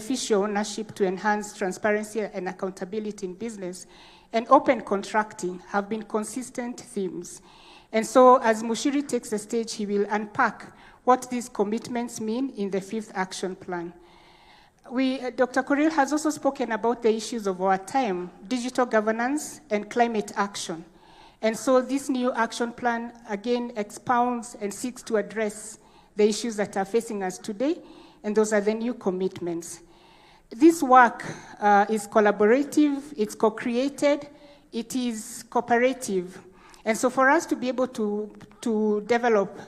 beneficial ownership to enhance transparency and accountability in business, and open contracting have been consistent themes. And so as Mushiri takes the stage, he will unpack what these commitments mean in the 5th action plan. Dr. Korir has also spoken about the issues of our time, digital governance and climate action. And so this new action plan, again, expounds and seeks to address the issues that are facing us today, and those are the new commitments. This work is collaborative, it's co-created, it is cooperative. And so for us to be able to develop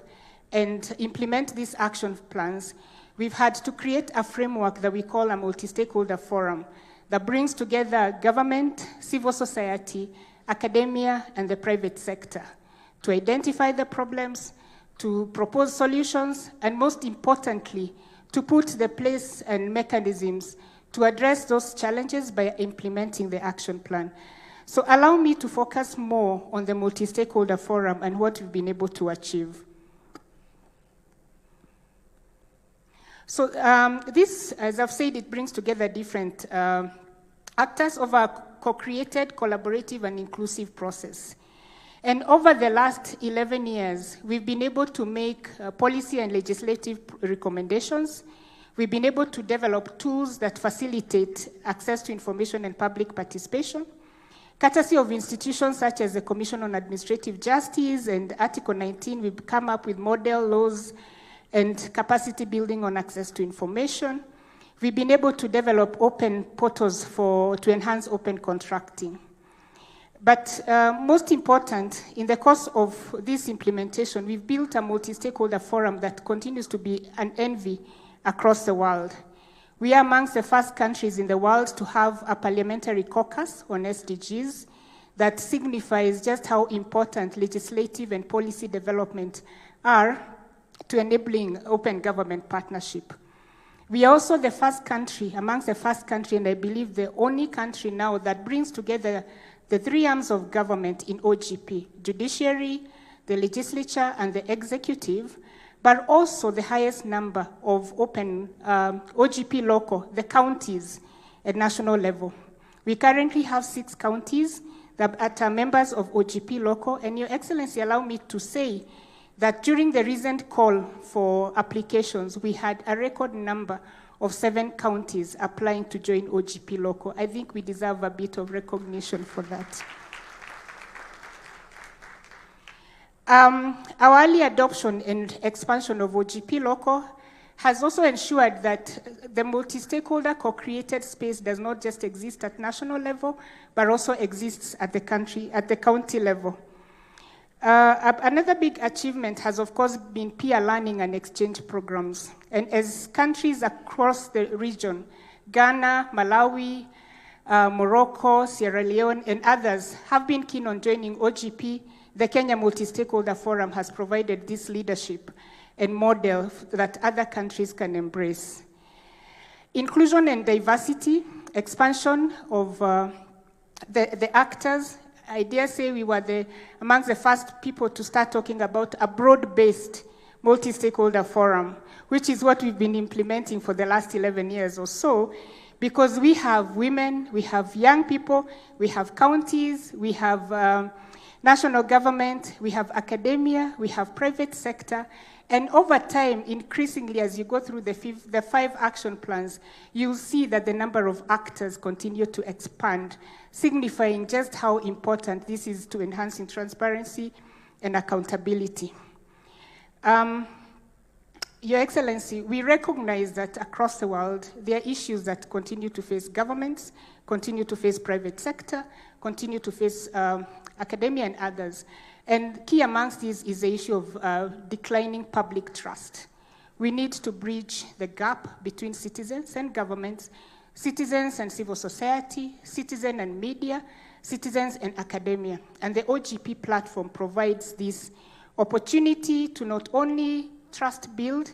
and implement these action plans, we've had to create a framework that we call a multi-stakeholder forum that brings together government, civil society, academia, and the private sector to identify the problems, to propose solutions, and most importantly, to put the place and mechanisms to address those challenges by implementing the action plan. So allow me to focus more on the multi-stakeholder forum and what we've been able to achieve. So this, as I've said, it brings together different actors of a co-created, collaborative, and inclusive process. And over the last 11 years, we've been able to make policy and legislative recommendations. We've been able to develop tools that facilitate access to information and public participation, courtesy of institutions such as the Commission on Administrative Justice and Article 19. We've come up with model laws and capacity building on access to information. We've been able to develop open portals to enhance open contracting. But most important, in the course of this implementation, we've built a multi-stakeholder forum that continues to be an envy across the world. We are amongst the first countries in the world to have a parliamentary caucus on SDGs that signifies just how important legislative and policy development are to enabling open government partnership. We are also the first country, amongst the first country, and I believe the only country now that brings together the 3 arms of government in OGP, judiciary, the legislature, and the executive, but also the highest number of open OGP local, the counties at national level. We currently have 6 counties that are members of OGP local, and Your Excellency, allow me to say that during the recent call for applications, we had a record number of 7 counties applying to join OGP local. I think we deserve a bit of recognition for that. Our early adoption and expansion of OGP local has also ensured that the multi-stakeholder co-created space does not just exist at national level, but also exists at the county level. Another big achievement has, of course, been peer learning and exchange programs. And as countries across the region, Ghana, Malawi, Morocco, Sierra Leone, and others have been keen on joining OGP, the Kenya Multi-Stakeholder Forum has provided this leadership and model that other countries can embrace. Inclusion and diversity, expansion of the actors. I dare say we were amongst the first people to start talking about a broad-based multi-stakeholder forum, which is what we've been implementing for the last 11 years or so, because we have women, we have young people, we have counties, we have national government, we have academia, we have private sector, and over time, increasingly, as you go through the 5 action plans, you'll see that the number of actors continue to expand, signifying just how important this is to enhancing transparency and accountability. Your Excellency, we recognize that across the world, there are issues that continue to face governments, continue to face private sector, continue to face academia and others. And key amongst these is the issue of declining public trust. We need to bridge the gap between citizens and governments, citizens and civil society, citizen and media, citizens and academia. And the OGP platform provides this opportunity to not only trust build,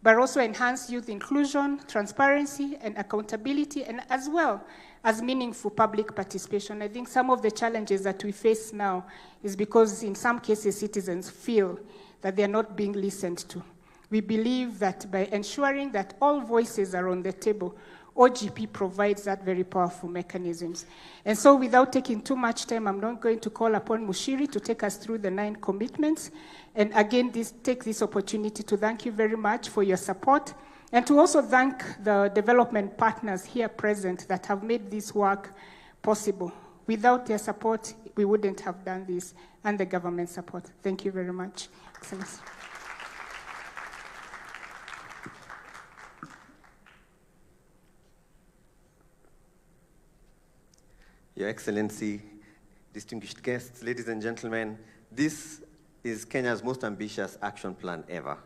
but also enhance youth inclusion, transparency, and accountability, and as well as meaningful public participation. I think some of the challenges that we face now is because in some cases citizens feel that they're not being listened to. We believe that by ensuring that all voices are on the table, OGP provides that very powerful mechanisms. And so without taking too much time, I'm not going to call upon Mushiri to take us through the 9 commitments. And again, take this opportunity to thank you very much for your support, and to also thank the development partners here present that have made this work possible. Without their support, we wouldn't have done this, and the government support. Thank you very much. Excellency. Your Excellency, distinguished guests, ladies and gentlemen, this is Kenya's most ambitious action plan ever.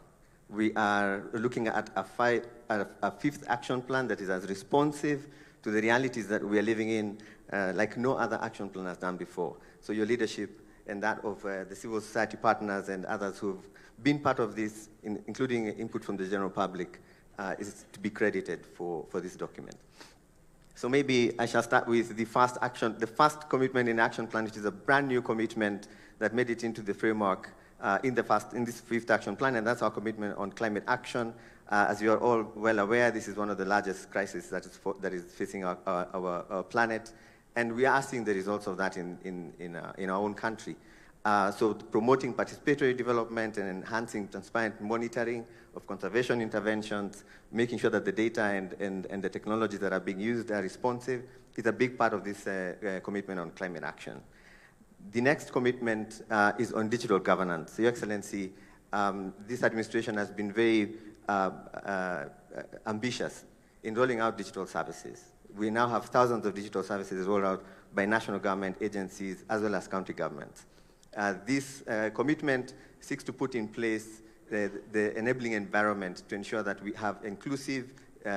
We are looking at a 5th action plan that is as responsive to the realities that we are living in like no other action plan has done before. So your leadership and that of the civil society partners and others who've been part of this, including input from the general public, is to be credited for this document. So maybe I shall start with the first commitment in action plan, which is a brand new commitment that made it into the framework in this 5th action plan, and that's our commitment on climate action. As you are all well aware, this is one of the largest crises that is facing our planet, and we are seeing the results of that in our own country. So promoting participatory development and enhancing transparent monitoring of conservation interventions, making sure that the data and the technologies that are being used are responsive, is a big part of this commitment on climate action. The next commitment is on digital governance. Your Excellency, this administration has been very ambitious in rolling out digital services. We now have thousands of digital services rolled out by national government agencies as well as county governments. This commitment seeks to put in place the enabling environment to ensure that we have inclusive,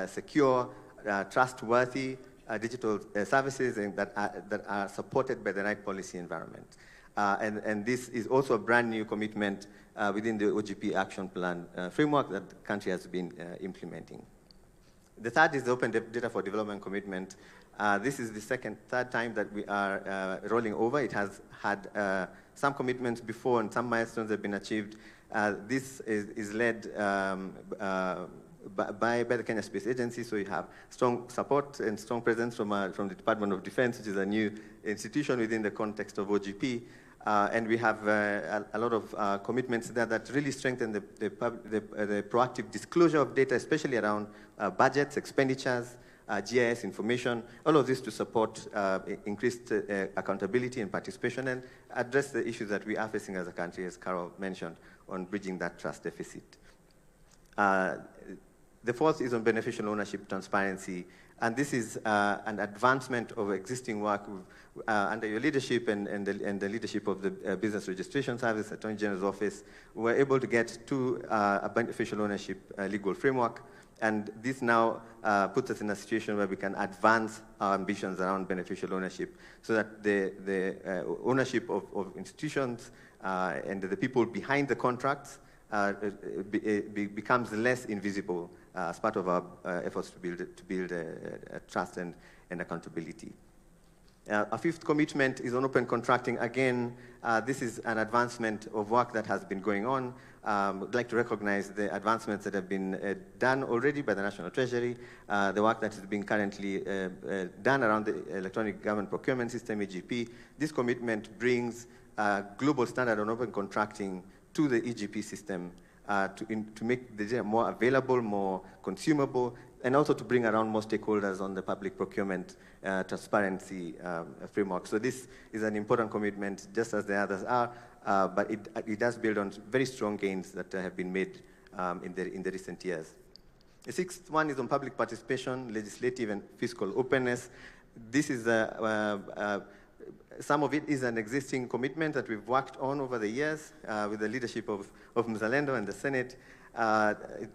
secure, trustworthy digital services and that are supported by the right policy environment. And this is also a brand new commitment within the OGP Action Plan framework that the country has been implementing. The third is the Open Data for Development commitment. This is the third time that we are rolling over. It has had some commitments before and some milestones have been achieved. This is led by the Kenya Space Agency, so you have strong support and strong presence from the Department of Defense, which is a new institution within the context of OGP. And we have a lot of commitments there that really strengthen the proactive disclosure of data, especially around budgets, expenditures, GIS information, all of this to support increased accountability and participation and address the issues that we are facing as a country, as Carol mentioned, on bridging that trust deficit. The fourth is on beneficial ownership transparency, and this is an advancement of existing work under your leadership and the leadership of the Business Registration Service, Attorney General's Office. We were able to get to a beneficial ownership legal framework, and this now puts us in a situation where we can advance our ambitions around beneficial ownership so that the ownership of institutions and the people behind the contracts becomes less invisible as part of our efforts to build trust and accountability. Our fifth commitment is on open contracting. Again, this is an advancement of work that has been going on. I'd like to recognize the advancements that have been done already by the National Treasury, the work that is being currently done around the Electronic Government Procurement System, EGP. This commitment brings a global standard on open contracting to the EGP system to make the data more available, more consumable, and also to bring around more stakeholders on the public procurement transparency framework. So this is an important commitment, just as the others are, but it does build on very strong gains that have been made in the recent years. The sixth one is on public participation, legislative and fiscal openness. This is some of it is an existing commitment that we've worked on over the years with the leadership of Mzalendo and the Senate.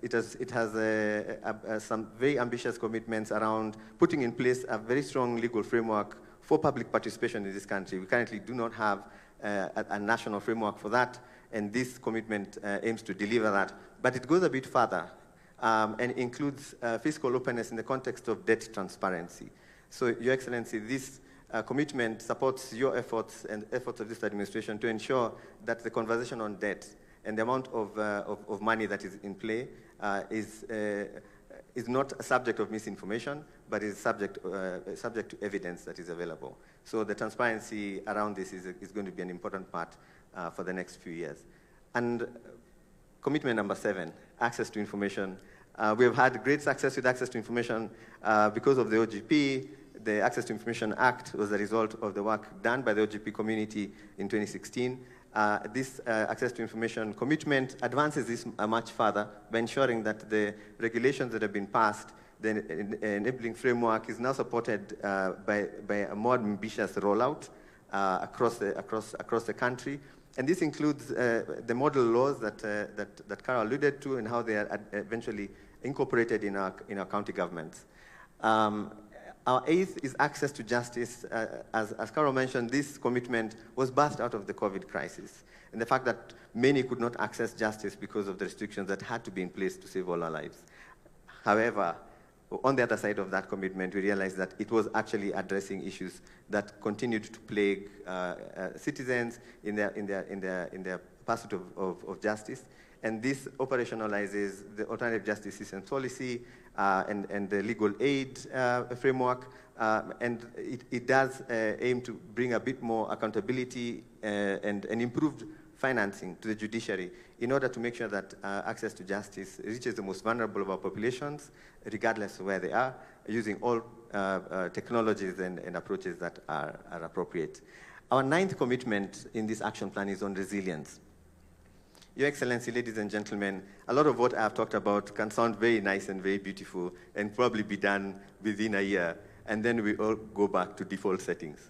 It has some very ambitious commitments around putting in place a very strong legal framework for public participation in this country. We currently do not have a national framework for that, and this commitment aims to deliver that. But it goes a bit further and includes fiscal openness in the context of debt transparency. So, Your Excellency, this commitment supports your efforts and efforts of this administration to ensure that the conversation on debt and the amount of money that is in play is is not a subject of misinformation, but is subject to evidence that is available. So the transparency around this is going to be an important part for the next few years. And commitment number 7, access to information. We have had great success with access to information because of the OGP. The Access to Information Act was a result of the work done by the OGP community in 2016. This access to information commitment advances this much further by ensuring that the regulations that have been passed, the enabling framework, is now supported by a more ambitious rollout across the country. And this includes the model laws that Carol alluded to and how they are eventually incorporated in our county governments. Our 8th is access to justice. As Carol mentioned, this commitment was birthed out of the COVID crisis and the fact that many could not access justice because of the restrictions that had to be in place to save all our lives. However, on the other side of that commitment, we realized that it was actually addressing issues that continued to plague citizens in their pursuit of justice. And this operationalizes the alternative justice systems policy and the legal aid framework. And it does aim to bring a bit more accountability and improved financing to the judiciary in order to make sure that access to justice reaches the most vulnerable of our populations, regardless of where they are, using all technologies and approaches that are appropriate. Our 9th commitment in this action plan is on resilience. Your Excellency, ladies and gentlemen, a lot of what I have talked about can sound very nice and very beautiful and probably be done within a year, and then we all go back to default settings.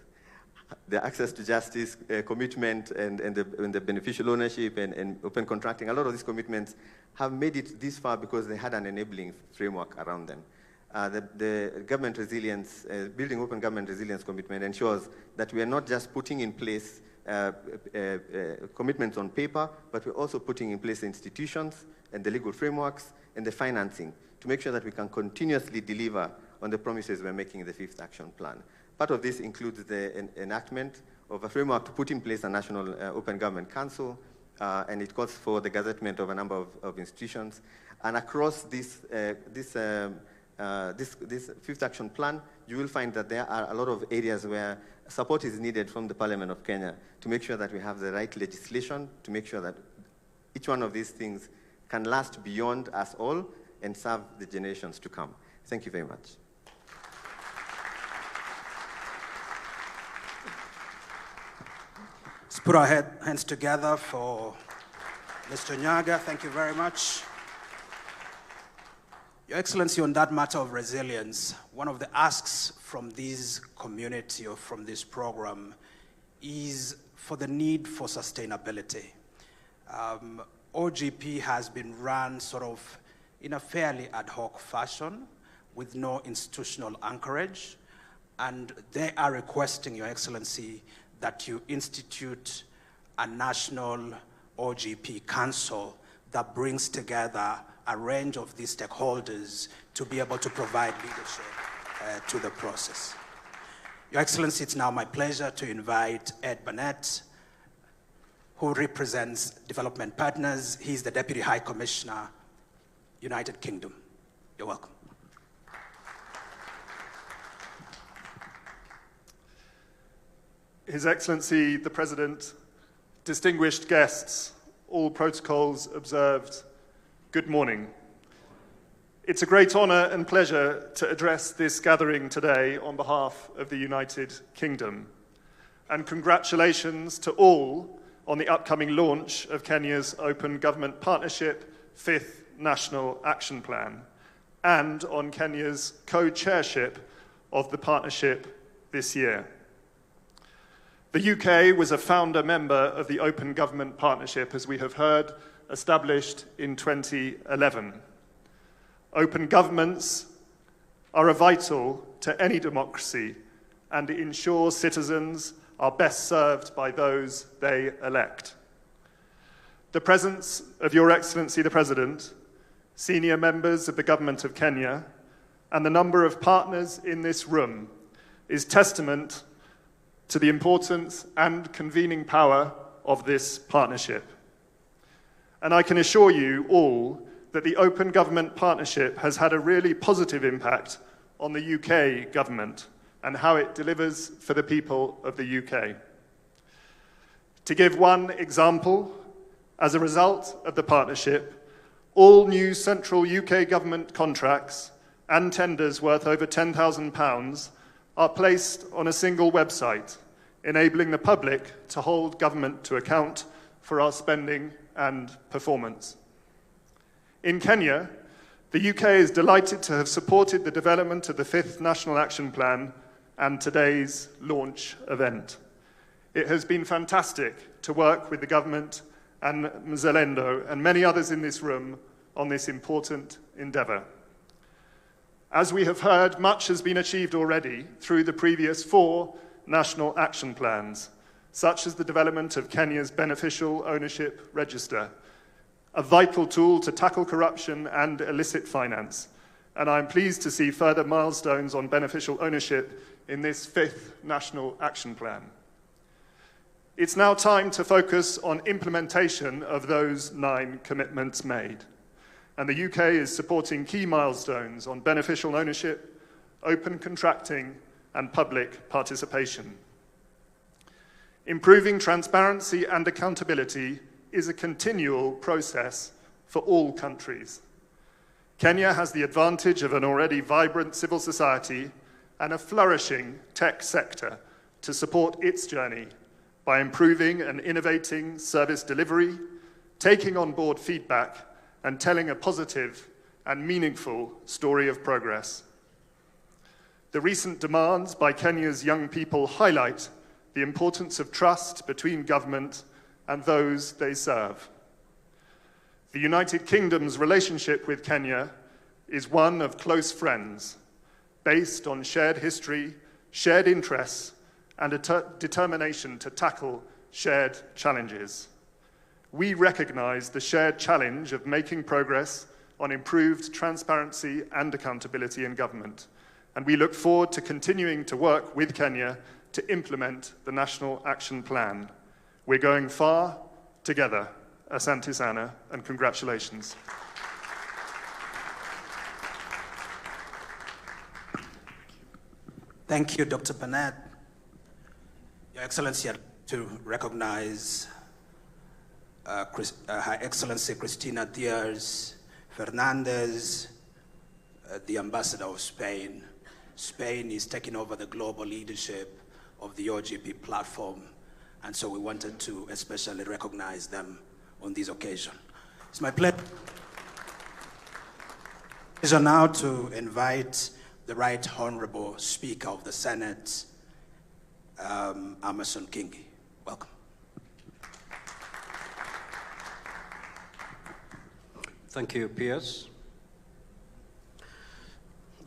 The access to justice commitment and the beneficial ownership and open contracting, a lot of these commitments have made it this far because they had an enabling framework around them. The government resilience, building open government resilience commitment ensures that we are not just putting in place commitments on paper, but we're also putting in place the institutions and the legal frameworks and the financing to make sure that we can continuously deliver on the promises we're making in the 5th Action Plan. Part of this includes the enactment of a framework to put in place a National Open Government Council, and it calls for the gazettement of a number of institutions. And across this 5th Action Plan, you will find that there are a lot of areas where support is needed from the Parliament of Kenya to make sure that we have the right legislation, to make sure that each one of these things can last beyond us all and serve the generations to come. Thank you very much. Let's put our hands together for Mr. Nyaga. Thank you very much. Your Excellency, on that matter of resilience, one of the asks from this community or from this program is for the need for sustainability. OGP has been run sort of in a fairly ad hoc fashion with no institutional anchorage, and they are requesting, Your Excellency, that you institute a national OGP council that brings together a range of these stakeholders to be able to provide leadership to the process. Your Excellency, it's now my pleasure to invite Ed Burnett, who represents Development Partners. He's the Deputy High Commissioner, United Kingdom. You're welcome. His Excellency, the President, distinguished guests, all protocols observed, good morning. It's a great honor and pleasure to address this gathering today on behalf of the United Kingdom. And congratulations to all on the upcoming launch of Kenya's Open Government Partnership 5th National Action Plan, and on Kenya's co-chairship of the partnership this year. The UK was a founder member of the Open Government Partnership, as we have heard, established in 2011. Open governments are vital to any democracy and ensure citizens are best served by those they elect. The presence of Your Excellency the President, senior members of the Government of Kenya, and the number of partners in this room is testament to the importance and convening power of this partnership. And I can assure you all that the Open Government Partnership has had a really positive impact on the UK government and how it delivers for the people of the UK. To give one example, as a result of the partnership, all new central UK government contracts and tenders worth over £10,000 are placed on a single website, enabling the public to hold government to account for our spending and performance. In Kenya, the UK is delighted to have supported the development of the 5th National Action Plan and today's launch event. It has been fantastic to work with the government and Mzalendo and many others in this room on this important endeavour. As we have heard, much has been achieved already through the previous 4 national action plans, such as the development of Kenya's Beneficial Ownership Register, a vital tool to tackle corruption and illicit finance. And I'm pleased to see further milestones on beneficial ownership in this 5th National Action Plan. It's now time to focus on implementation of those 9 commitments made. And the UK is supporting key milestones on beneficial ownership, open contracting, and public participation. Improving transparency and accountability is a continual process for all countries. Kenya has the advantage of an already vibrant civil society and a flourishing tech sector to support its journey by improving and innovating service delivery, taking on board feedback, and telling a positive and meaningful story of progress. The recent demands by Kenya's young people highlight the importance of trust between government and those they serve. The United Kingdom's relationship with Kenya is one of close friends, based on shared history, shared interests, and a determination to tackle shared challenges. We recognize the shared challenge of making progress on improved transparency and accountability in government, and we look forward to continuing to work with Kenya to implement the National Action Plan. We're going far together. Asante sana, and congratulations. Thank you, Dr. Panat. Your Excellency, I'd like to recognize Her Excellency Cristina Diaz Fernandez, the Ambassador of Spain. Spain is taking over the global leadership of the OGP platform, and so we wanted to especially recognize them on this occasion. It's my pleasure now to invite the Right Honorable Speaker of the Senate, Amason Kingi. Welcome. Thank you, Piers.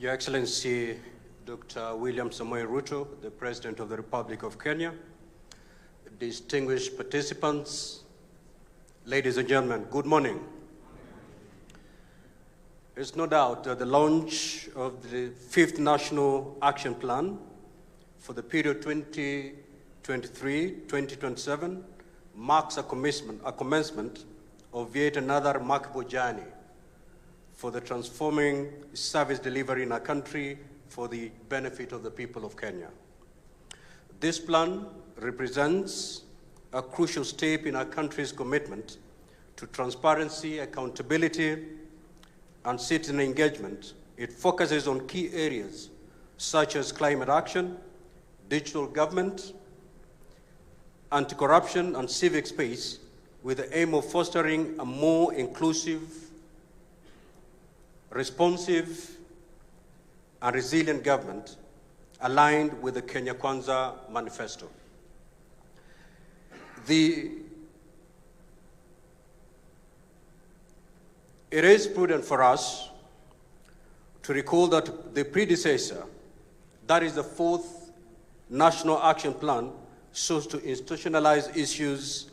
Your Excellency, Dr. William Samoei Ruto, the President of the Republic of Kenya, distinguished participants, ladies and gentlemen, good morning. There's no doubt that the launch of the 5th National Action Plan for the period 2023-2027 marks a commencement of yet another remarkable journey for the transforming service delivery in our country for the benefit of the people of Kenya. This plan represents a crucial step in our country's commitment to transparency, accountability, and citizen engagement. It focuses on key areas such as climate action, digital government, anti-corruption, and civic space, with the aim of fostering a more inclusive, responsive, and resilient government aligned with the Kenya Kwanza Manifesto. It is prudent for us to recall that the predecessor, that is the 4th National Action Plan, sought to institutionalize issues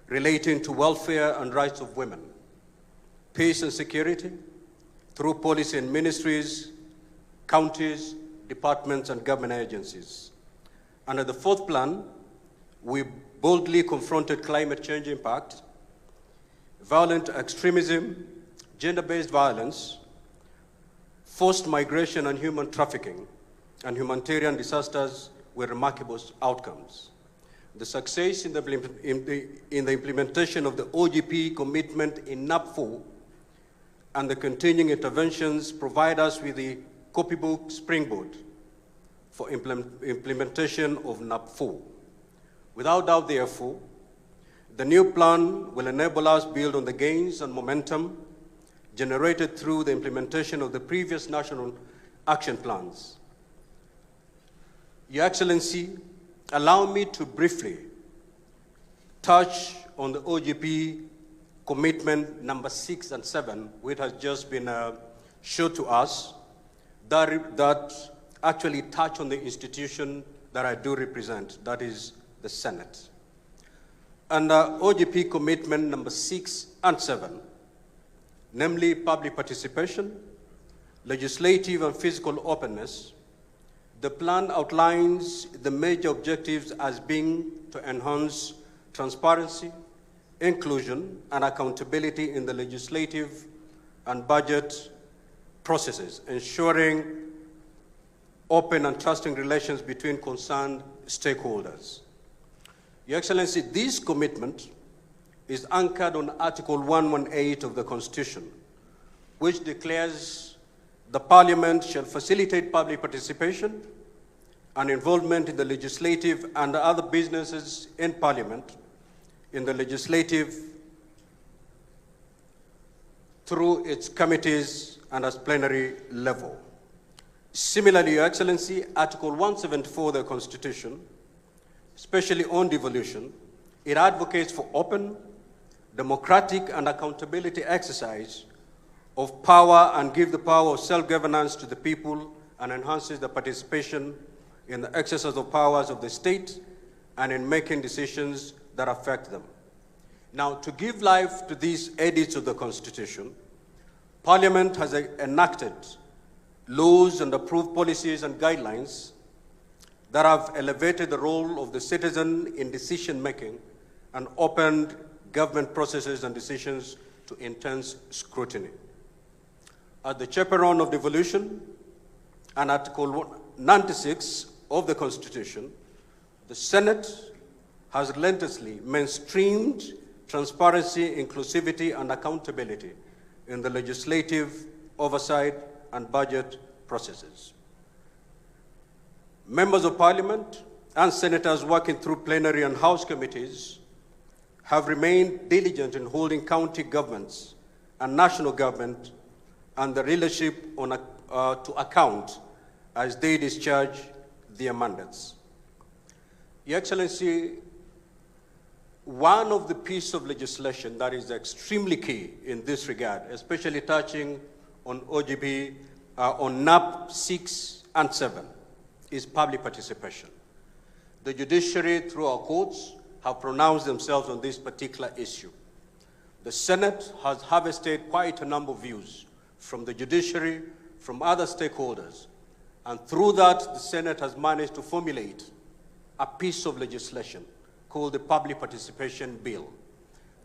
relating to welfare and rights of women, peace and security, through policy and ministries, counties, departments, and government agencies. Under the 4th plan, we boldly confronted climate change impact, violent extremism, gender-based violence, forced migration and human trafficking, and humanitarian disasters with remarkable outcomes. The success in the implementation of the OGP commitment in NAP4 and the continuing interventions provide us with the copybook springboard for implementation of NAP4. Without doubt, therefore, the new plan will enable us to build on the gains and momentum generated through the implementation of the previous national action plans. Your Excellency, allow me to briefly touch on the OGP commitment number 6 and 7, which has just been shown to us, that actually touch on the institution that I do represent, that is the Senate. And OGP commitment number 6 and 7, namely public participation, legislative and physical openness, the plan outlines the major objectives as being to enhance transparency, inclusion, and accountability in the legislative and budget processes, ensuring open and trusting relations between concerned stakeholders. Your Excellency, this commitment is anchored on Article 118 of the Constitution, which declares the Parliament shall facilitate public participation and involvement in the legislative and other businesses in Parliament, in the legislative, through its committees and at plenary level. Similarly, Your Excellency, Article 174 of the Constitution, especially on devolution, it advocates for open, democratic, and accountability exercise of power and give the power of self-governance to the people and enhances the participation in the exercise of powers of the state and in making decisions that affect them. Now, to give life to these edicts of the Constitution, Parliament has enacted laws and approved policies and guidelines that have elevated the role of the citizen in decision-making and opened government processes and decisions to intense scrutiny. As the chaperone of devolution and Article 96 of the Constitution, the Senate has relentlessly mainstreamed transparency, inclusivity, and accountability in the legislative oversight and budget processes. Members of Parliament and senators working through plenary and House committees have remained diligent in holding county governments and national government and the leadership to account as they discharge their mandates. Your Excellency, one of the pieces of legislation that is extremely key in this regard, especially touching on OGP, on NAP 6 and 7, is public participation. The judiciary, through our courts, have pronounced themselves on this particular issue. The Senate has harvested quite a number of views from the judiciary, from other stakeholders, and through that, the Senate has managed to formulate a piece of legislation called the Public Participation Bill.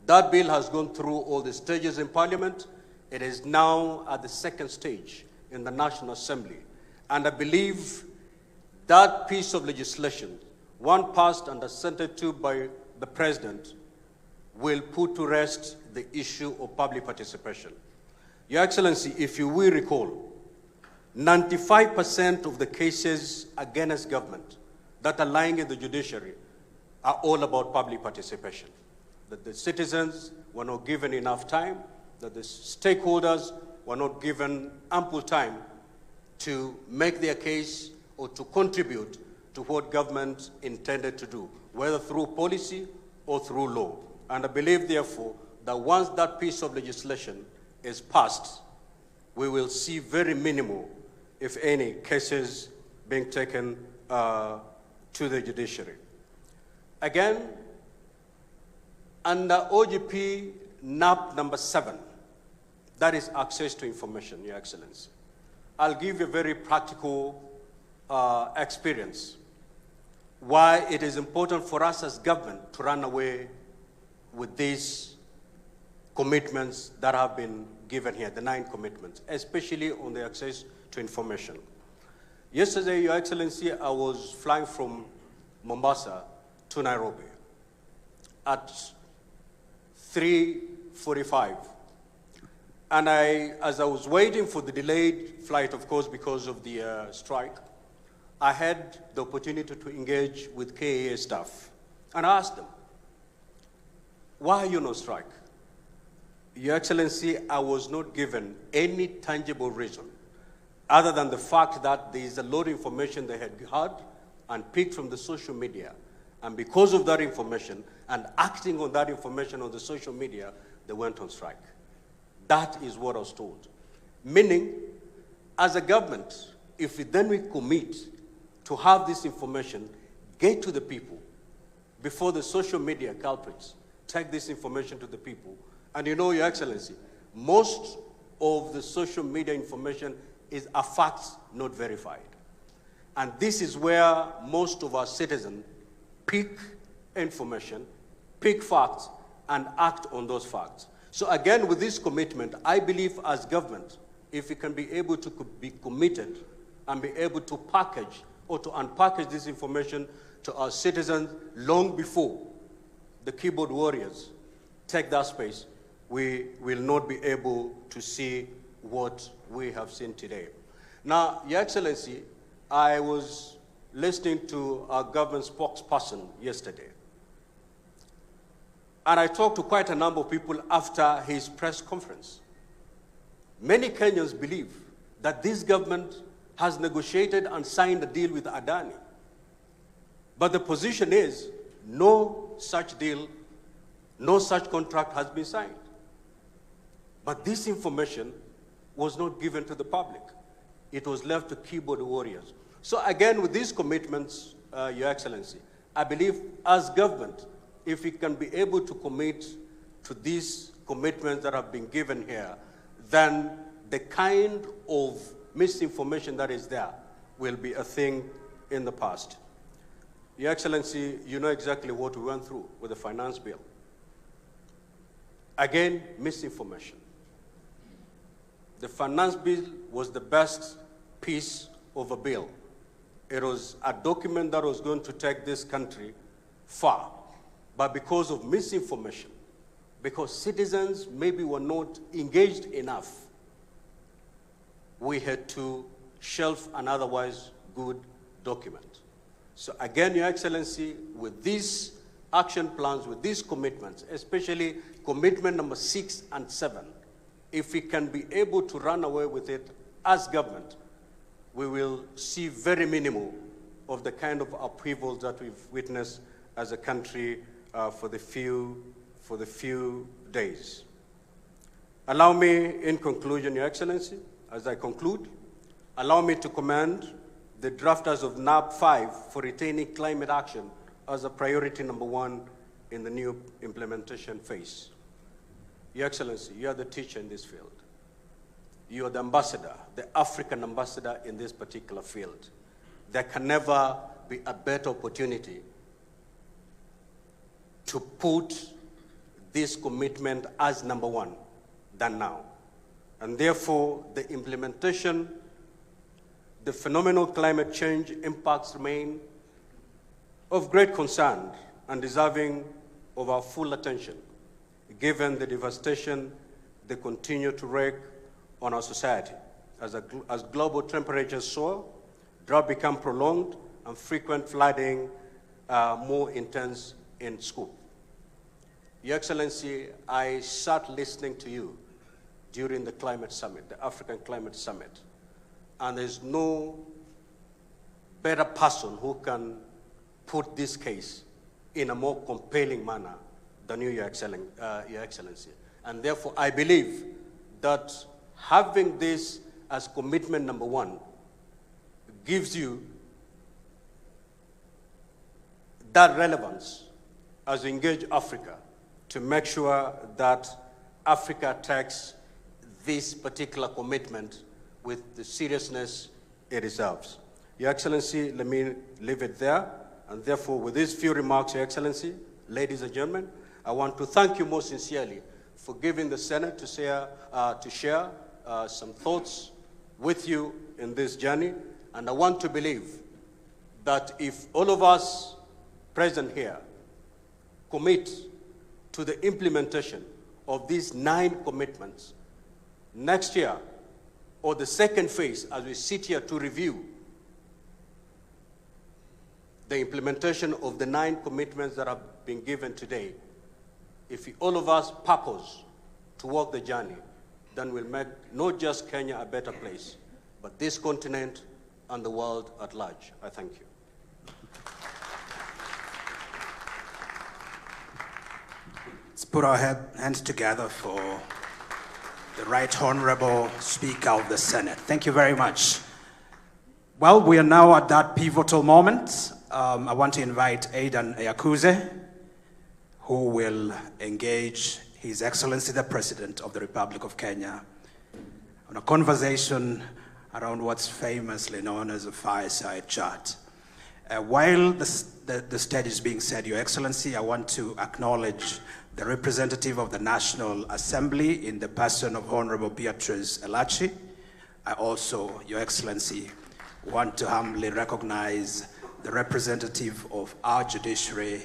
That bill has gone through all the stages in Parliament. It is now at the second stage in the National Assembly. And I believe that piece of legislation, one passed and assented to by the President, will put to rest the issue of public participation. Your Excellency, if you will recall, 95% of the cases against government that are lying in the judiciary are all about public participation. That the citizens were not given enough time, that the stakeholders were not given ample time to make their case or to contribute to what government intended to do, whether through policy or through law. And I believe, therefore, that once that piece of legislation is passed, we will see very minimal, if any, cases being taken to the judiciary. Again, under OGP NAP number 7, that is access to information, Your Excellency. I'll give you a very practical experience why it is important for us as government to run away with this commitments that have been given here, the 9 commitments, especially on the access to information. Yesterday, Your Excellency, I was flying from Mombasa to Nairobi at 3:45. And as I was waiting for the delayed flight, of course, because of the strike, I had the opportunity to engage with KAA staff. And I asked them, why are you on strike? Your Excellency, I was not given any tangible reason other than the fact that there is a lot of information they had heard and picked from the social media. And because of that information and acting on that information on the social media, they went on strike. That is what I was told. Meaning, as a government, if we commit to have this information get to the people before the social media culprits take this information to the people, and you know, Your Excellency, most of the social media information is a fact not verified. And this is where most of our citizens pick information, pick facts, and act on those facts. So again, with this commitment, I believe as government, if we can be able to be committed and be able to package or to unpackage this information to our citizens long before the keyboard warriors take that space, we will not be able to see what we have seen today. Now, Your Excellency, I was listening to our government spokesperson yesterday. And I talked to quite a number of people after his press conference. Many Kenyans believe that this government has negotiated and signed a deal with Adani. But the position is no such deal, no such contract has been signed. But this information was not given to the public. It was left to keyboard warriors. So again, with these commitments, Your Excellency, I believe as government, if we can be able to commit to these commitments that have been given here, then the kind of misinformation that is there will be a thing in the past. Your Excellency, you know exactly what we went through with the finance bill. Again, misinformation. The finance bill was the best piece of a bill. It was a document that was going to take this country far. But because of misinformation, because citizens maybe were not engaged enough, we had to shelf an otherwise good document. So again, Your Excellency, with these action plans, with these commitments, especially commitment number 6 and 7, if we can be able to run away with it as government, we will see very minimal of the kind of upheavals that we've witnessed as a country for the few days. Allow me, in conclusion, Your Excellency, as I conclude, allow me to commend the drafters of NAP 5 for retaining climate action as a priority number 1 in the new implementation phase. Your Excellency, you are the teacher in this field. You are the ambassador, the African ambassador in this particular field. There can never be a better opportunity to put this commitment as number 1 than now. And therefore, the implementation, the phenomenal climate change impacts remain of great concern and deserving of our full attention, given the devastation they continue to wreak on our society. As global temperatures soar, drought become prolonged, and frequent flooding more intense in scope. Your Excellency, I sat listening to you during the climate summit, the African Climate Summit, and there's no better person who can put this case in a more compelling manner than you, Your Excellency. And therefore, I believe that having this as commitment number 1 gives you that relevance as you engage Africa to make sure that Africa takes this particular commitment with the seriousness it deserves. Your Excellency, let me leave it there. And therefore, with these few remarks, Your Excellency, ladies and gentlemen, I want to thank you most sincerely for giving the Senate to share some thoughts with you in this journey. And I want to believe that if all of us present here commit to the implementation of these 9 commitments, next year, or the second phase, as we sit here to review the implementation of the 9 commitments that have been given today, if all of us purpose to walk the journey, then we'll make not just Kenya a better place, but this continent and the world at large. I thank you. Let's put our hands together for the Right Honorable Speaker of the Senate. Thank you very much. Well, we are now at that pivotal moment. I want to invite Aidan Eyakuze, who will engage His Excellency the President of the Republic of Kenya on a conversation around what's famously known as a fireside chat. While the stage is being set, Your Excellency, I want to acknowledge the representative of the National Assembly in the person of Honorable Beatrice Elachi. I also, Your Excellency, want to humbly recognize the representative of our judiciary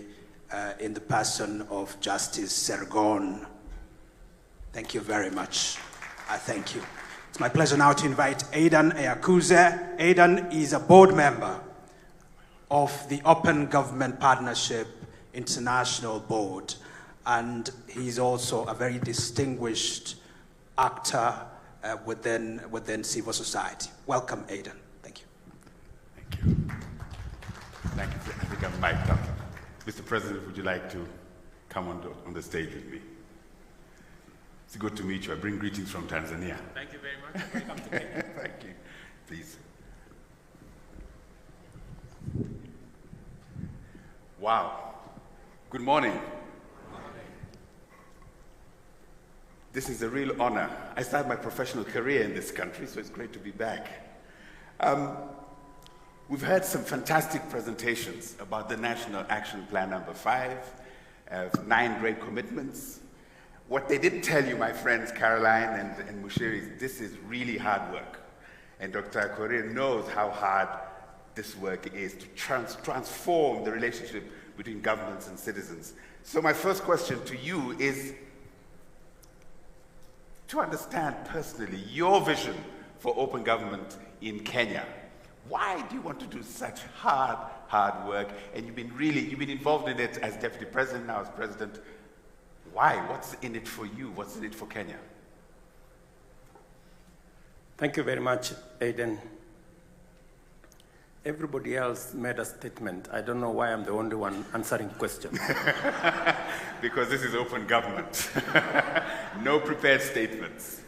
in the person of Justice Sergon. Thank you very much. I thank you. It's my pleasure now to invite Aidan Eyakuze. Aidan is a board member of the Open Government Partnership International Board, and he's also a very distinguished actor within civil society. Welcome, Aidan. Thank you. Thank you. Thank you. I think I'm mic'd up. Mr. President, would you like to come on the stage with me? It's good to meet you. I bring greetings from Tanzania. Thank you very much. Welcome to Kenya. Thank you. Please. Wow. Good morning. This is a real honor. I started my professional career in this country, so it's great to be back. We've heard some fantastic presentations about the National Action Plan number 5, 9 great commitments. What they didn't tell you, my friends Caroline and Mushiri, is this is really hard work. And Dr. Korea knows how hard this work is to transform the relationship between governments and citizens. So my first question to you is to understand personally your vision for open government in Kenya. Why do you want to do such hard work? And you've been involved in it as Deputy President, now as President. Why? What's in it for you? What's in it for Kenya? Thank you very much, Aidan. Everybody else made a statement. I don't know why I'm the only one answering questions. Because this is open government. No prepared statements.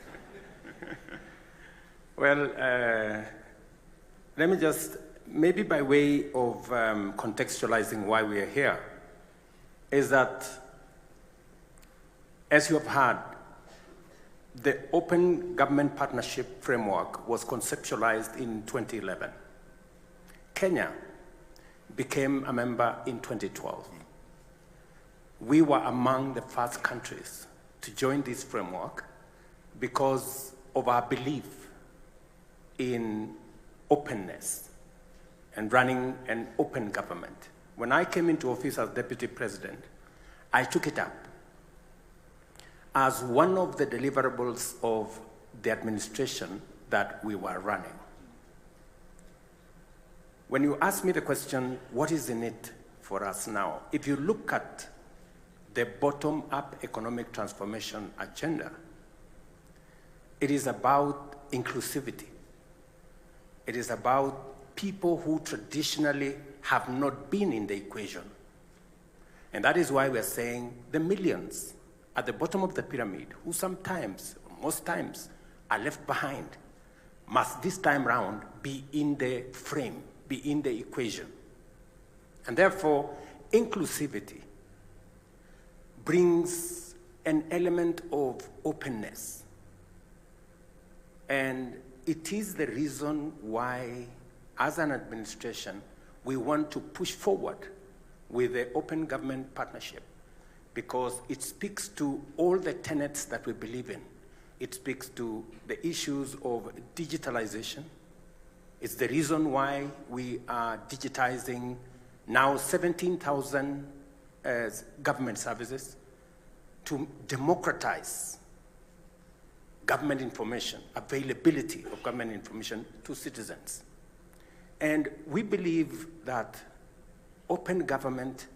Well, let me just, maybe by way of contextualizing why we are here, is that, as you have heard, the Open Government Partnership Framework was conceptualized in 2011. Kenya became a member in 2012. We were among the first countries to join this framework because of our belief in openness and running an open government. When I came into office as Deputy President, I took it up as one of the deliverables of the administration that we were running. When you ask me the question, what is in it for us now? If you look at the bottom-up economic transformation agenda, it is about inclusivity. It is about people who traditionally have not been in the equation. And that is why we're saying the millions at the bottom of the pyramid, who sometimes, or most times, are left behind, must this time round be in the frame, be in the equation. And therefore, inclusivity brings an element of openness. And it is the reason why, as an administration, we want to push forward with the Open Government Partnership, because it speaks to all the tenets that we believe in. It speaks to the issues of digitalization. It's the reason why we are digitizing now 17,000 government services to democratize government information, availability of government information to citizens. And we believe that open government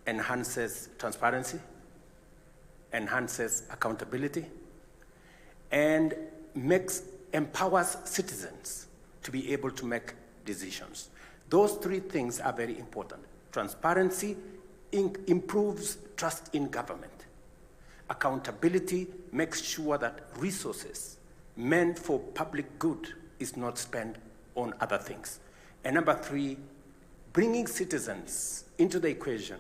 enhances transparency, enhances accountability, and empowers citizens to be able to make decisions. Those three things are very important. Transparency improves trust in government. Accountability makes sure that resources meant for public good is not spent on other things. And number three, bringing citizens into the equation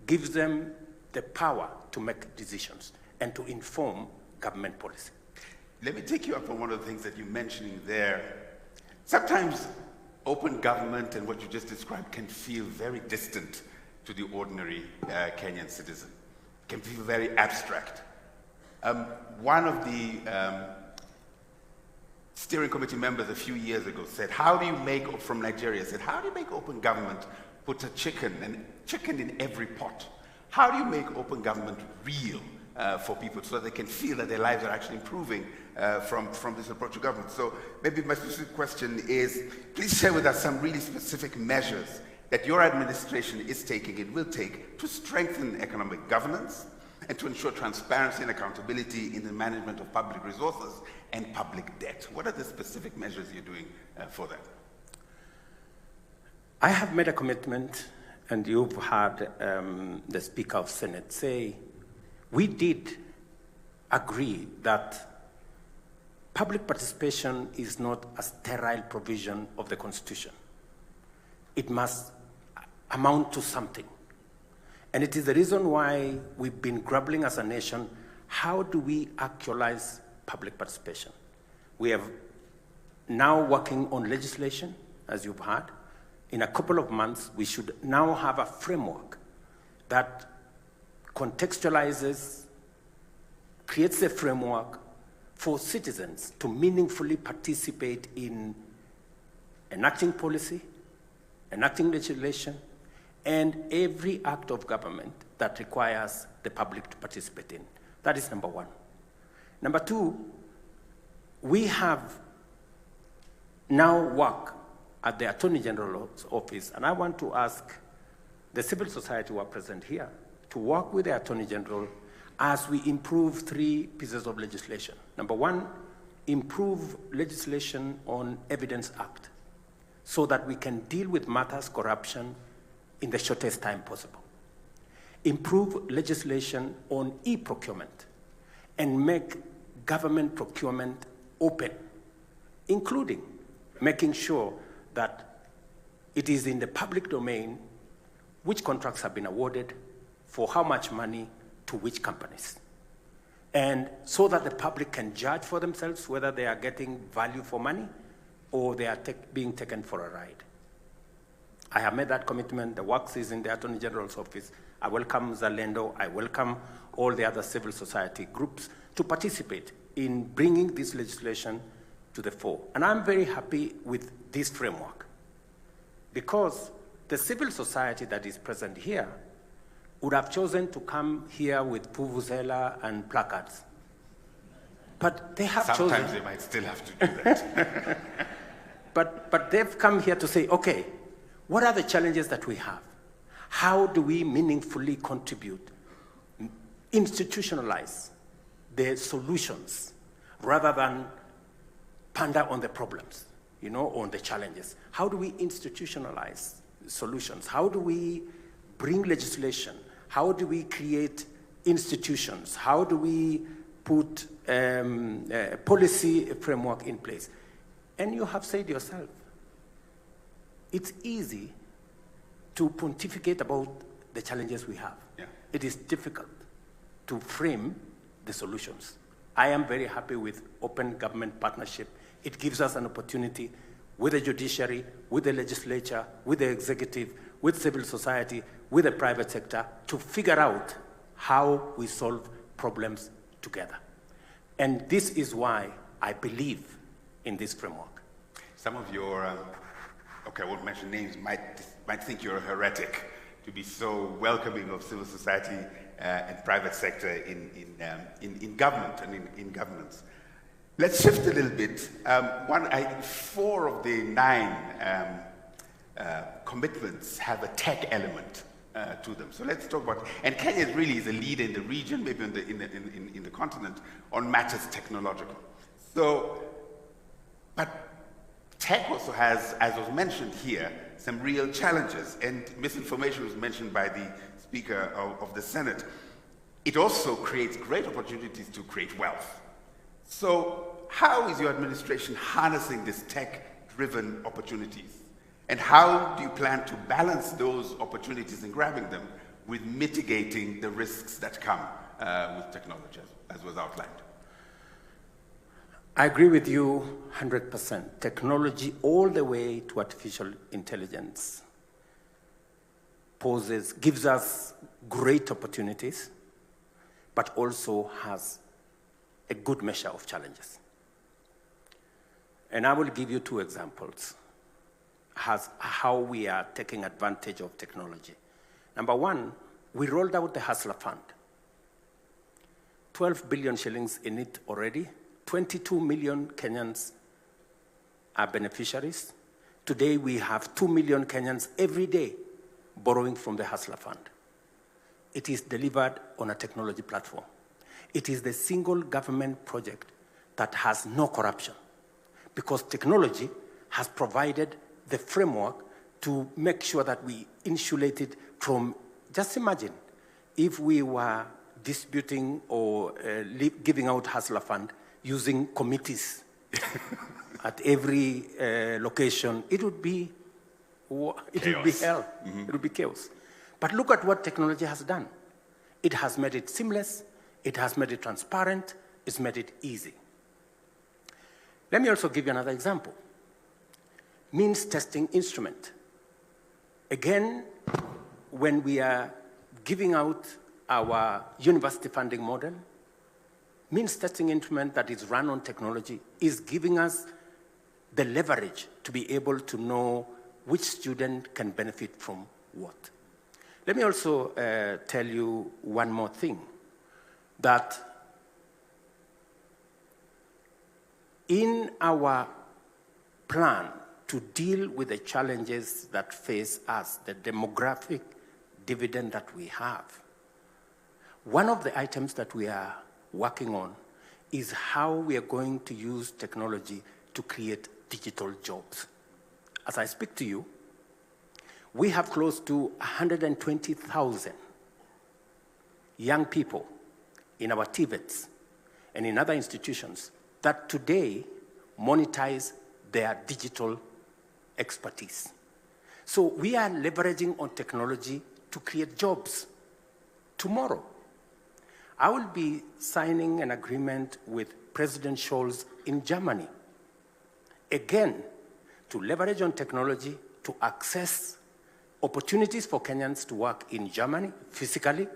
gives them the power to make decisions and to inform government policy. Let me take you up on one of the things that you're mentioning there. Sometimes open government and what you just described can feel very distant to the ordinary Kenyan citizen. Can feel very abstract. One of the steering committee members a few years ago said, from Nigeria, said, how do you make open government put a chicken in every pot? How do you make open government real for people so that they can feel that their lives are actually improving from this approach to government? So maybe my specific question is, please share with us some really specific measures that your administration is taking and will take to strengthen economic governance and to ensure transparency and accountability in the management of public resources and public debt. What are the specific measures you're doing for that? I have made a commitment, and you've heard the Speaker of Senate say, we did agree that public participation is not a sterile provision of the Constitution. It must amount to something. And it is the reason why we've been grappling as a nation, how do we actualize public participation? We are now working on legislation, as you've heard. In a couple of months, we should now have a framework that contextualizes, creates a framework for citizens to meaningfully participate in enacting policy, enacting legislation, and every act of government that requires the public to participate in. That is number one. Number two, we have now work at the Attorney General's office, and I want to ask the civil society who are present here to work with the Attorney General as we improve three pieces of legislation. Number one, improve legislation on Evidence Act so that we can deal with matters corruption in the shortest time possible. Improve legislation on e-procurement and make government procurement open, including making sure that it is in the public domain which contracts have been awarded, for how much money, to which companies. And so that the public can judge for themselves whether they are getting value for money or they are being taken for a ride. I have made that commitment. The work is in the Attorney General's office. I welcome Zalendo. I welcome all the other civil society groups to participate in bringing this legislation to the fore. And I'm very happy with this framework because the civil society that is present here would have chosen to come here with vuvuzela and placards. But they have chosen... Sometimes they might still have to do that. But they've come here to say, okay, what are the challenges that we have? How do we meaningfully contribute, institutionalize the solutions rather than ponder on the problems, on the challenges? How do we institutionalize solutions? How do we bring legislation? How do we create institutions? How do we put a policy framework in place? And you have said yourself, it's easy to pontificate about the challenges we have. Yeah. It is difficult to frame the solutions. I am very happy with open government partnership. It gives us an opportunity with the judiciary, with the legislature, with the executive, with civil society, with the private sector to figure out how we solve problems together. And this is why I believe in this framework. Some of your, okay, I won't mention names, might think you're a heretic to be so welcoming of civil society and private sector in government and in governance. Let's shift a little bit. 4 of the 9 commitments have a tech element to them. So let's talk about, and Kenya really is a leader in the region, maybe in the continent, on matters technological. So, but tech also has, as was mentioned here, some real challenges, and misinformation was mentioned by the Speaker of the Senate. It also creates great opportunities to create wealth. So how is your administration harnessing these tech-driven opportunities? And how do you plan to balance those opportunities and grabbing them with mitigating the risks that come with technology, as was outlined? I agree with you 100%. Technology all the way to artificial intelligence gives us great opportunities, but also has a good measure of challenges. And I will give you 2 examples how we are taking advantage of technology. Number 1, we rolled out the Hustler Fund. 12 billion shillings in it already. 22 million Kenyans are beneficiaries. Today we have 2 million Kenyans every day borrowing from the Hustler Fund. It is delivered on a technology platform. It is the single government project that has no corruption, because technology has provided the framework to make sure that we insulate it from, just imagine, if we were disputing or giving out Hustler Fund using committees at every location, it would be hell. Mm-hmm. It would be chaos. But look at what technology has done. It has made it seamless, it has made it transparent, it's made it easy. Let me also give you another example. Means testing instrument. Again, when we are giving out our university funding model, means testing instrument that is run on technology is giving us the leverage to be able to know which student can benefit from what. Let me also tell you one more thing, that in our plan to deal with the challenges that face us, the demographic dividend that we have, one of the items that we are working on is how we are going to use technology to create digital jobs. As I speak to you, we have close to 120,000 young people in our TVETs and in other institutions that today monetize their digital expertise. So we are leveraging on technology to create jobs tomorrow. I will be signing an agreement with President Scholz in Germany, again, to leverage on technology to access opportunities for Kenyans to work in Germany physically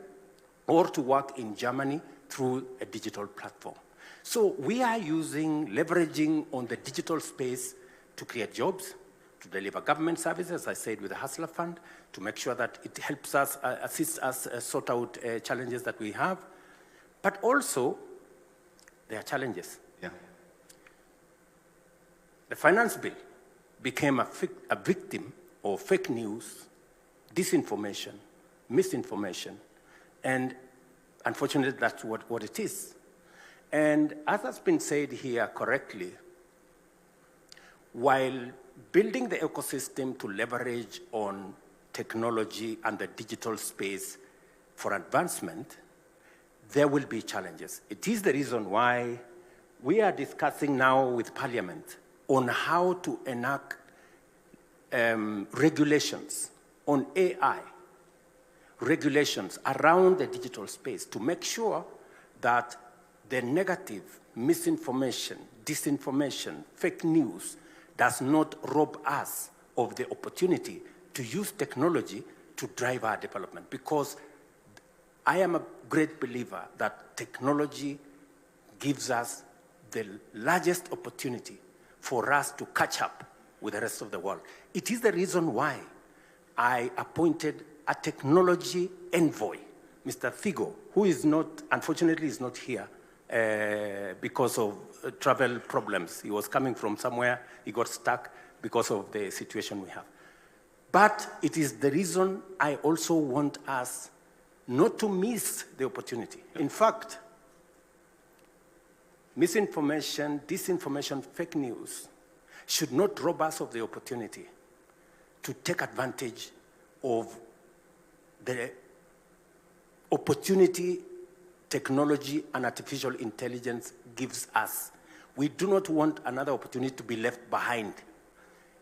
or to work in Germany through a digital platform. So we are leveraging on the digital space to create jobs, to deliver government services, as I said, with the Hustler Fund, to make sure that it helps us, assists us sort out challenges that we have. But also, there are challenges. Yeah. The finance bill became a victim of fake news, disinformation, misinformation, and unfortunately, that's what it is. And as has been said here correctly, while building the ecosystem to leverage on technology and the digital space for advancement, there will be challenges. It is the reason why we are discussing now with Parliament on how to enact regulations on AI, regulations around the digital space to make sure that the negative misinformation, disinformation, fake news does not rob us of the opportunity to use technology to drive our development. Because I am a great believer that technology gives us the largest opportunity for us to catch up with the rest of the world. It is the reason why I appointed a technology envoy, Mr. Figo, who is not, unfortunately, is not here because of travel problems. He was coming from somewhere, he got stuck because of the situation we have. But it is the reason I also want us not to miss the opportunity. In fact, misinformation, disinformation, fake news should not rob us of the opportunity to take advantage of the opportunity technology and artificial intelligence gives us. We do not want another opportunity to be left behind.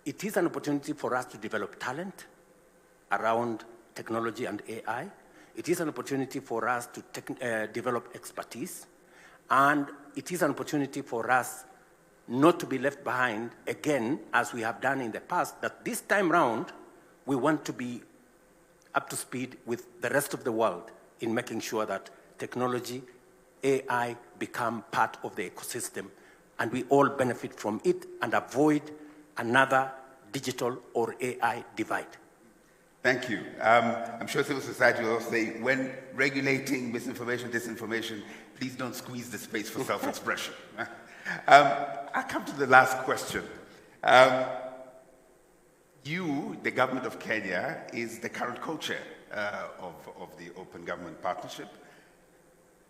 It is an opportunity for us to develop talent around technology and AI. It is an opportunity for us to develop expertise. And it is an opportunity for us not to be left behind, again, as we have done in the past, that this time round, we want to be up to speed with the rest of the world in making sure that technology, AI become part of the ecosystem, and we all benefit from it and avoid another digital or AI divide. Thank you. I'm sure civil society will also say, when regulating misinformation, disinformation, please don't squeeze the space for self-expression. I come to the last question. You, the government of Kenya, is the current co-chair of the Open Government Partnership.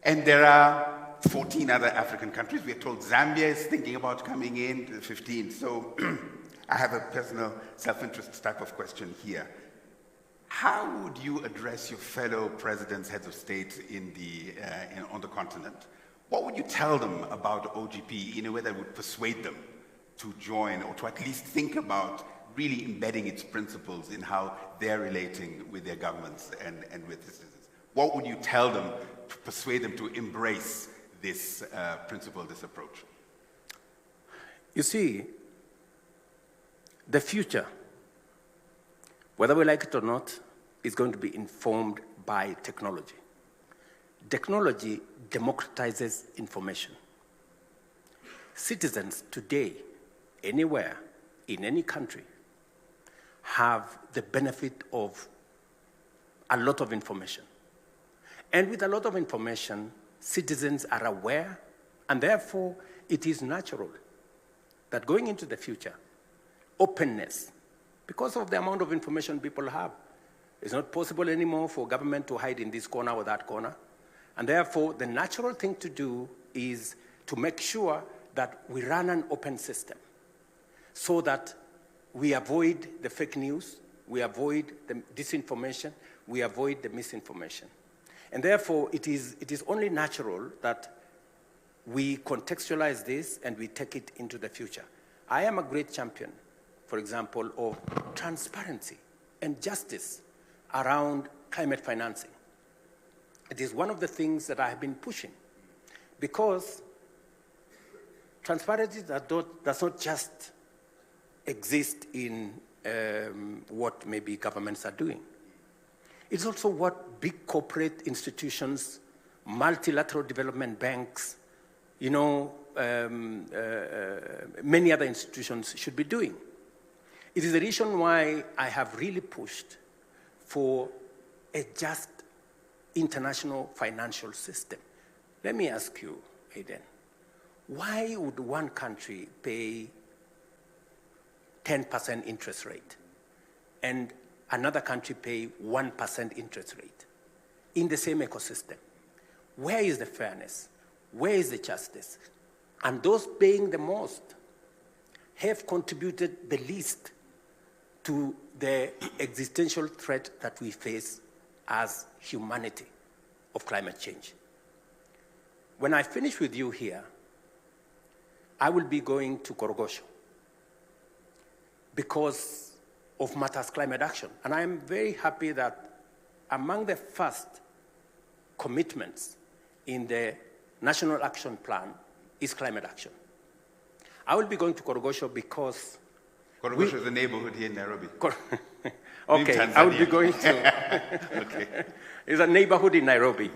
And there are 14 other African countries. We are told Zambia is thinking about coming in to the 15. So I have a personal self-interest type of question here. How would you address your fellow presidents, heads of state on the continent? What would you tell them about OGP in a way that would persuade them to join, or to at least think about really embedding its principles in how they're relating with their governments and with the citizens? What would you tell them to persuade them to embrace this principle, this approach? You see, the future, whether we like it or not, is going to be informed by technology. Technology democratizes information. Citizens today, anywhere, in any country, have the benefit of a lot of information. And with a lot of information, citizens are aware, and therefore it is natural that going into the future, openness, because of the amount of information people have, it's not possible anymore for government to hide in this corner or that corner. And therefore, the natural thing to do is to make sure that we run an open system so that we avoid the fake news, we avoid the disinformation, we avoid the misinformation. And therefore, it is only natural that we contextualize this and we take it into the future. I am a great champion, for example, of transparency and justice around climate financing. It is one of the things that I have been pushing, because transparency does not just exist in what maybe governments are doing. It's also what big corporate institutions, multilateral development banks, many other institutions should be doing. It is the reason why I have really pushed for a just international financial system. Let me ask you, Aiden, why would one country pay 10% interest rate and another country pay 1% interest rate in the same ecosystem? Where is the fairness? Where is the justice? And those paying the most have contributed the least to the existential threat that we face as humanity of climate change. When I finish with you here, I will be going to Korogosho because of matters climate action. And I am very happy that among the first commitments in the National Action Plan is climate action. I will be going to Korogosho because Korogosho is a neighborhood here in Nairobi. Okay, I would be going to... Okay. It's a neighborhood in Nairobi.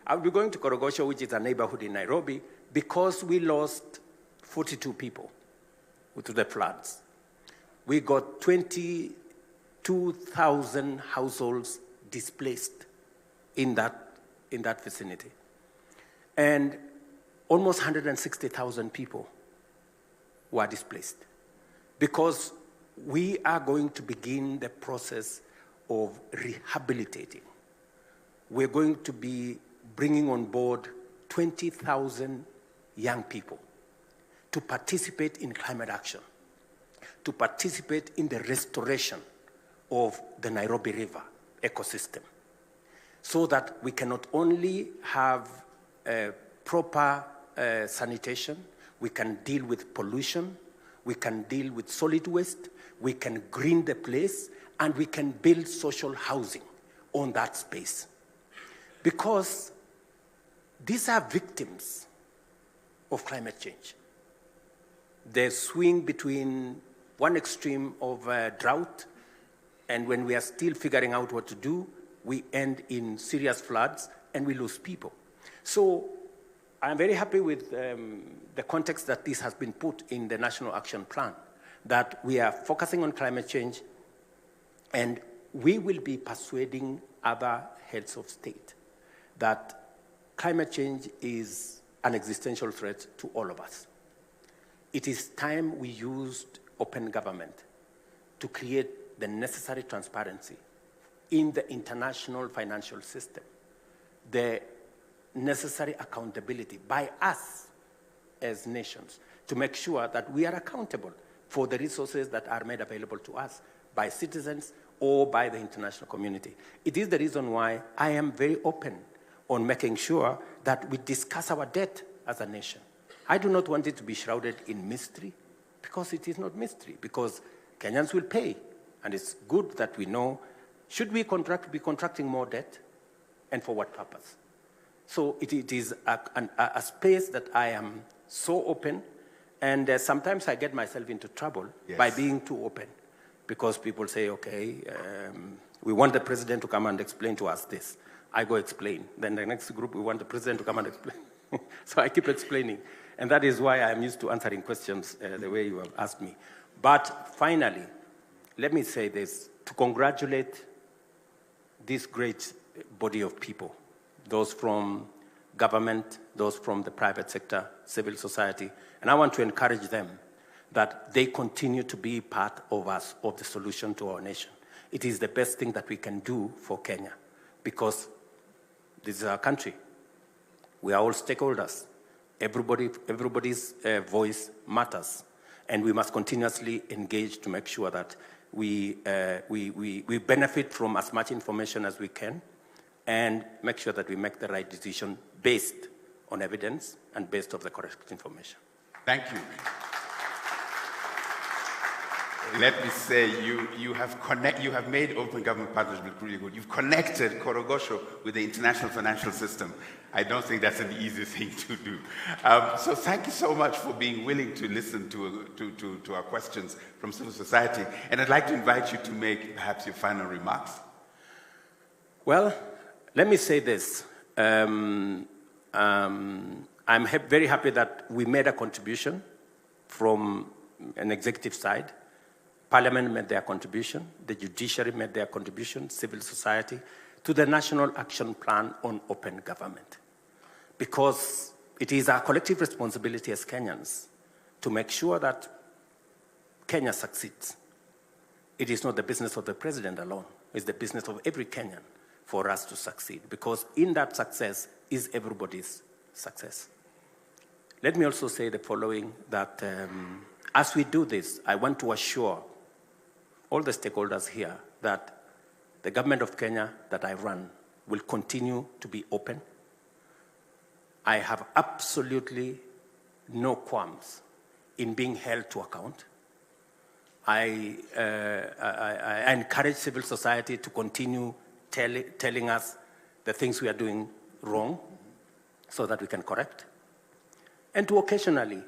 I would be going to Korogosho, which is a neighborhood in Nairobi, because we lost 42 people to the floods. We got 22,000 households displaced in that vicinity. And almost 160,000 people were displaced, because we are going to begin the process of rehabilitating. We're going to be bringing on board 20,000 young people to participate in climate action, to participate in the restoration of the Nairobi River ecosystem, so that we can not only have proper sanitation, we can deal with pollution, we can deal with solid waste, we can green the place, and we can build social housing on that space. Because these are victims of climate change. They swing between one extreme of drought, and when we are still figuring out what to do, we end in serious floods and we lose people. So I'm very happy with the context that this has been put in the National Action Plan, that we are focusing on climate change, and we will be persuading other heads of state that climate change is an existential threat to all of us. It is time we used open government to create the necessary transparency in the international financial system, the necessary accountability by us as nations to make sure that we are accountable for the resources that are made available to us by citizens or by the international community. It is the reason why I am very open on making sure that we discuss our debt as a nation. I do not want it to be shrouded in mystery, because it is not mystery, because Kenyans will pay, and it's good that we know, should we be contracting more debt, and for what purpose? So it is a space that I am so open, and sometimes I get myself into trouble by being too open, because people say, okay, we want the president to come and explain to us this. I go explain. Then the next group, we want the president to come and explain. So I keep explaining. And that is why I'm used to answering questions the way you have asked me. But finally, let me say this, to congratulate this great body of people, those from government, those from the private sector, civil society, and I want to encourage them that they continue to be part of us, of the solution to our nation. It is the best thing that we can do for Kenya, because this is our country. We are all stakeholders. Everybody's voice matters, and we must continuously engage to make sure that we benefit from as much information as we can, and make sure that we make the right decision based on evidence and based on the correct information. Thank you. Let me say, you have made open government partnership really good. You've connected Korogosho with the international financial system. I don't think that's an easy thing to do. So thank you so much for being willing to listen to our questions from civil society. And I'd like to invite you to make perhaps your final remarks. Well, let me say this. I'm very happy that we made a contribution from an executive side. Parliament made their contribution, the judiciary made their contribution, civil society, to the National Action Plan on Open Government. Because it is our collective responsibility as Kenyans to make sure that Kenya succeeds. It is not the business of the president alone, it's the business of every Kenyan for us to succeed, because in that success is everybody's success. Let me also say the following, that as we do this, I want to assure all the stakeholders here that the government of Kenya that I run will continue to be open. I have absolutely no qualms in being held to account. I encourage civil society to continue telling us the things we are doing wrong so that we can correct. And to occasionally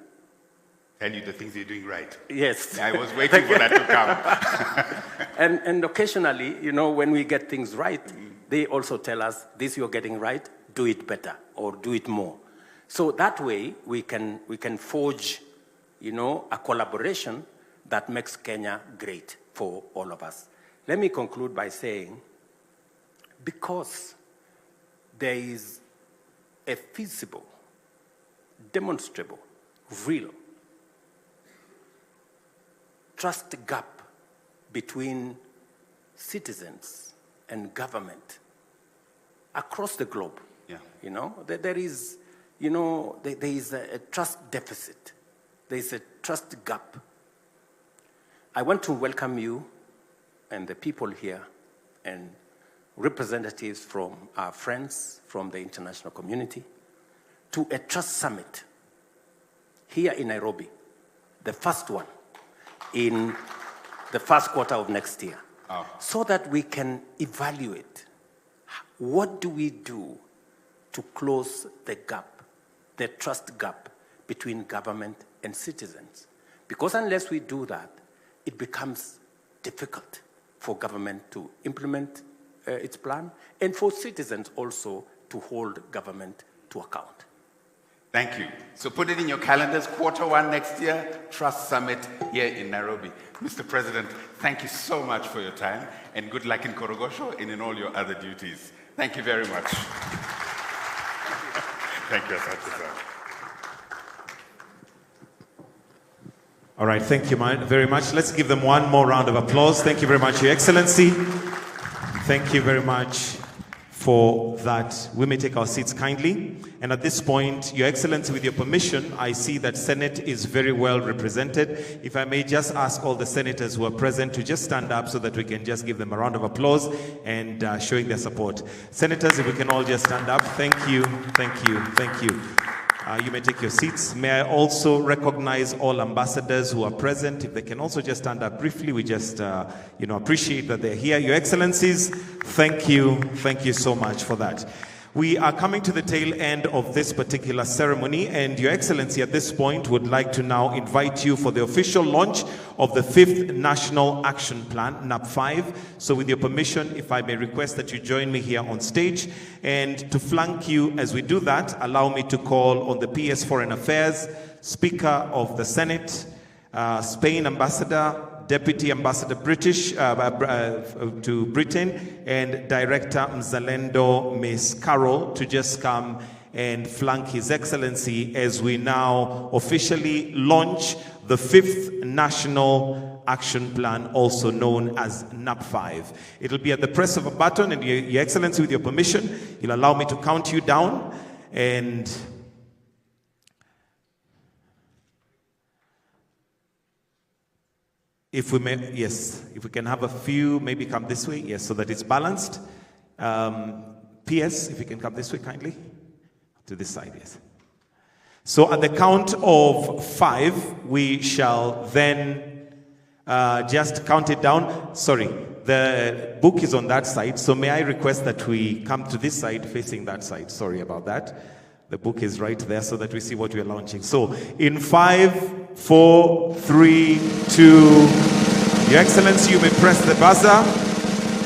tell you the things you're doing right. Yes. I was waiting for that to come. And occasionally, you know, when we get things right, they also tell us, this you're getting right, do it better or do it more. So that way we can forge, you know, a collaboration that makes Kenya great for all of us. Let me conclude by saying, because there is a feasible, demonstrable, real trust gap between citizens and government across the globe. Yeah. You know, there is, you know, there is a trust deficit. There is a trust gap. I want to welcome you and the people here and representatives from our friends from the international community to a trust summit here in Nairobi, the first one in the first quarter of next year, so that we can evaluate what do we do to close the gap, the trust gap between government and citizens. Because unless we do that, it becomes difficult for government to implement its plan and for citizens also to hold government to account. Thank you. So put it in your calendars, Q1 next year, Trust Summit here in Nairobi. Mr. President, thank you so much for your time and good luck in Korogosho and in all your other duties. Thank you very much. Thank you, Asante. All right, thank you very much. Let's give them one more round of applause. Thank you very much, Your Excellency. Thank you very much for that. We may take our seats kindly. And at this point, Your Excellency, with your permission, I see that Senate is very well represented. If I may just ask all the senators who are present to just stand up so that we can just give them a round of applause and showing their support. Senators, if we can all just stand up. Thank you, thank you, thank you. You may take your seats. May I also recognize all ambassadors who are present. If they can also just stand up briefly, we just appreciate that they're here. Your Excellencies, thank you so much for that. We are coming to the tail end of this particular ceremony, and Your Excellency at this point would like to now invite you for the official launch of the 5th National Action Plan, NAP5. So with your permission, if I may request that you join me here on stage, and to flank you as we do that, allow me to call on the PS Foreign Affairs, Speaker of the Senate, Spain Ambassador, Deputy Ambassador British to Britain, and Director Mzalendo Ms. Carol to just come and flank His Excellency as we now officially launch the 5th National Action Plan, also known as NAP5. It'll be at the press of a button, and Your Excellency, with your permission, you'll allow me to count you down, and if we may, yes, if we can have a few, maybe come this way, yes, so that it's balanced. PS, if you can come this way kindly, to this side, yes. So at the count of 5, we shall then just count it down. Sorry, the book is on that side, so may I request that we come to this side, facing that side. Sorry about that. The book is right there so that we see what we are launching. So in 5, 4, 3, 2, Your Excellency, you may press the buzzer.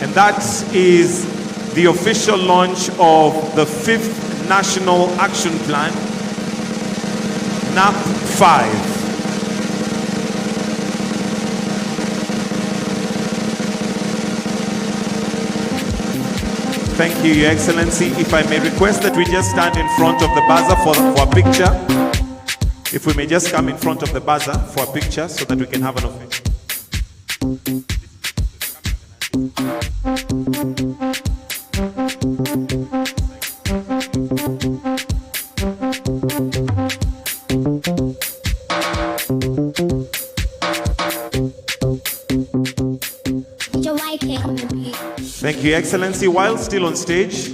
And that is the official launch of the 5th National Action Plan, NAP5. Thank you, Your Excellency. If I may request that we just stand in front of the buzzer for a picture. If we may just come in front of the buzzer for a picture so that we can have an official. Thank you, Your Excellency. While still on stage,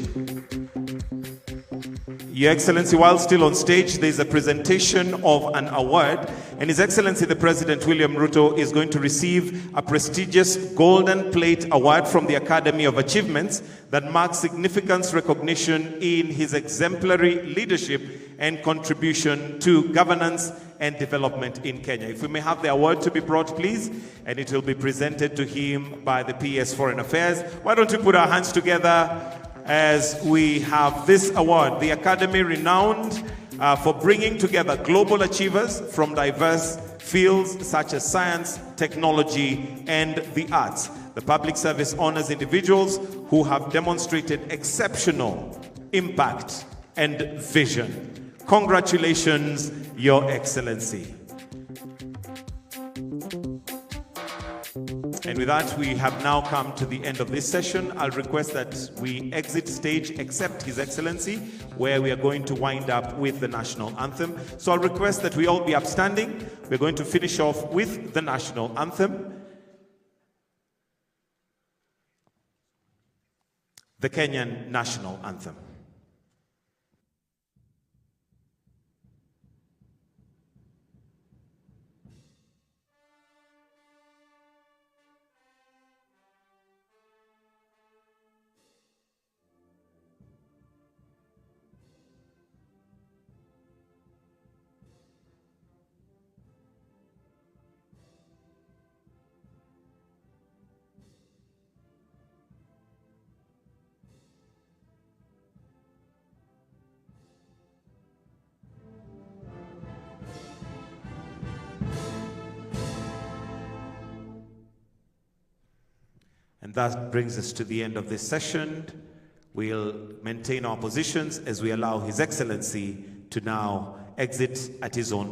Your Excellency, while still on stage, there's a presentation of an award, and His Excellency the President William Ruto is going to receive a prestigious Golden Plate Award from the Academy of Achievements that marks significant recognition in his exemplary leadership and contribution to governance and development in Kenya. If we may have the award to be brought, please, and it will be presented to him by the PS Foreign Affairs. Why don't we put our hands together as we have this award, the Academy renowned for bringing together global achievers from diverse fields such as science, technology, and the arts. The public service honors individuals who have demonstrated exceptional impact and vision. Congratulations, Your Excellency. And with that, we have now come to the end of this session. I'll request that we exit stage except His Excellency, where we are going to wind up with the national anthem. So I'll request that we all be upstanding. We're going to finish off with the national anthem. The Kenyan national anthem. And that brings us to the end of this session. We'll maintain our positions as we allow His Excellency to now exit at his own